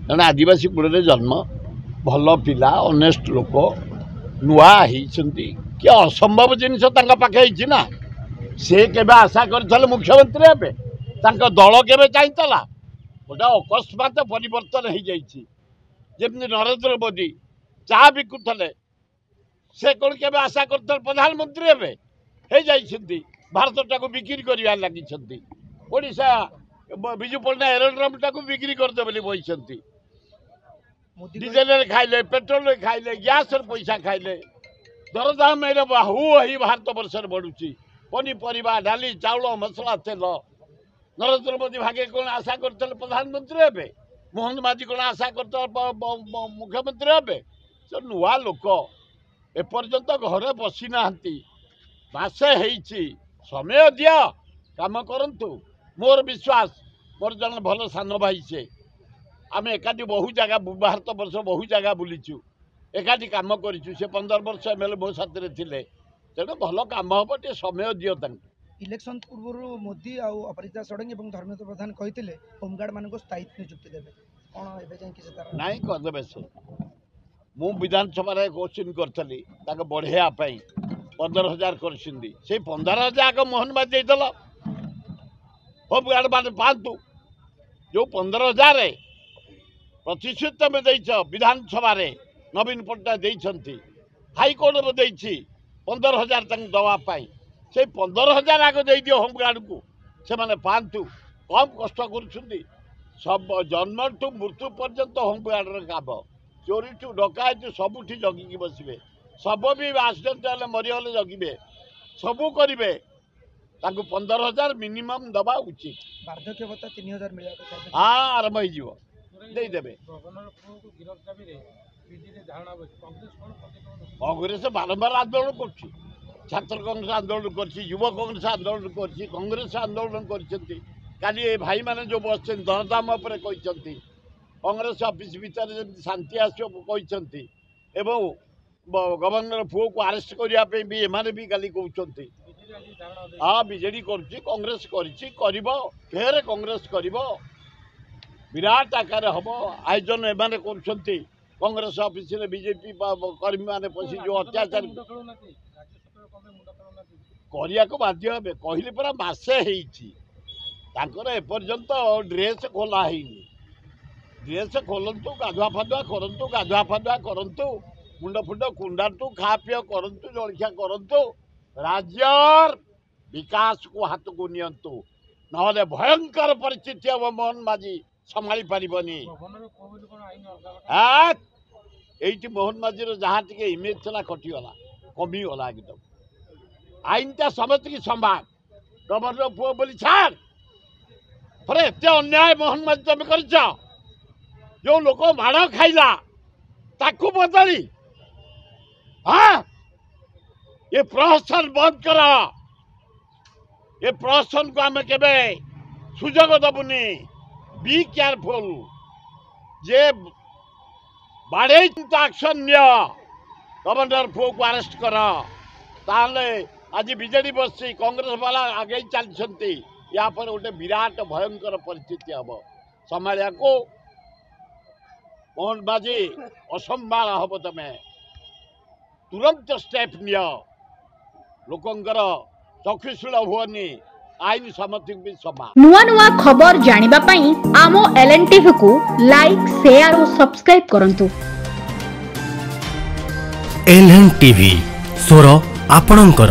जन आदिवासी कूल जन्म भल पिला ऑनेस्ट लोक नुआ कि असंभव जिनस पाखे ना से केबे आशा कर मुख्यमंत्री हे दल के चाहिए गोटे अकस्मात परिवर्तन हो जामी नरेंद्र मोदी चाह बिकुले से कौन के आशा कर प्रधानमंत्री हे भारत टाक बिक्री कर लगी ओडिशा विजु पट्टनायक एरोड्रम टाक बिक्री करदे बही डीजेल खाइले पेट्रोल खाइले गैस पैसा खाइले दरदाम हु ही भारत वर्ष बढ़ुची पनीपरिया डाली चाउल मसला तेल नरेंद्र मोदी भागे कौन आशा करते प्रधानमंत्री हे मोहन माझी कौन आशा करते मुख्यमंत्री हे से नुआ लोक एपर्यंत घरे बसी ना मासे समय दिया काम करंतु मोर विश्वास मोर जन भल सान भाई से आम एकाठी बहु जगह भारत वर्ष बहु जगह बुलीचु एकाठी कम करूँ से 15 वर्ष एमएलए मो साथी थे तेणु भल कम हम टे समय दियो इलेक्शन पूर्व मोदी और अपराजिता षडंगी और धर्मेन्द्र प्रधान कहते होमगार्ड मान स्थायित्व नियुक्ति देवे कौन नाई करदे से मु विधानसभा क्वेश्चन करी बढ़ाई 15,000 कर 15,000 को मोहन माझी देल होमगार्ड मान पातु जो 15,000 प्रतिशत में विधानसभा नवीन पट्टनायक हाईकोर्ट में 15,000 दवापाई से 15,000 आग दे दियो होमगार्ड को से माने पातु कम कष्ट कर सब जन्म टू मृत्यु पर्यंत होमगार्ड काम चोरी टू डकायत सबुठी जगिकी बसवे सब भी एक्सीडेंट मरीगले जगिबे सबू करेंगे 15,000 मिनिमम दबा उचित वार्धक्य भत्ता 3,000 मिले हाँ आरंभ होदेवे कांग्रेस बारंबार आंदोलन कर छात्र कांग्रेस आंदोलन कर युवा कांग्रेस आंदोलन कर कांग्रेस आंदोलन कर भाई मैंने जो बस दरदाम कहते कांग्रेस ऑफिस भीतर शांति आसती गवर्नर पुओ को आरेस्ट करने भी एमाने भी गाली कहते हाँ बीजेडी कांग्रेस कर कांग्रेस कर विराट आकार हम आयोजन एमाने कर कांग्रेस ऑफिस रे बीजेपी कर्मी मैंने पशि जो अत्याचार करने को बाध्य हे कहले परा मासे एपर्यंत ड्रेस खोला ड्रेस खोलतु गाधुआ फाधुआ करतु गाधुआ फाधुआ करतु मुंड फुंड कुंडातु खा पी करतु जलखिया करतु राज्यर विकास को हाथ को नियंतु नहले भयंकर परिस्थिति हम मोहन माझी संभाली पारिबनी ये मोहन माझी जहाँ टे इमेज था कटिगला कमीगला एकदम आईनटा समस्त की संभाल गवर्नर पुओ बोली छाड़ थोड़े एत अन्याय मोहन माझी तुम कर जो लोक माड़ खाइला ताकू बदली हाँ ये प्रहसन बंद कर ये प्रहसन को आम के सुजोग दबुनी बी केयरफुल जे बाड़े एक्शन नियो गवर्नर पुओ को अरेस्ट कर ताले आज बीजेडी बस कांग्रेस वाला आगे चलती या पर गोटे विराट भयंकर परिस्थिति हम संभालिया को मोहन माझी असंभाल हम तमें तुरंत स्टेप नियो लोकंकर चक्षुशील हुअनी आईन समर्थक भी समान नुआ नुआ खबर जानिबा पई आमो एलएनटीवी को लाइक शेयर और सब्सक्राइब करंतु। एलएनटीवी स्वर आपणंकर।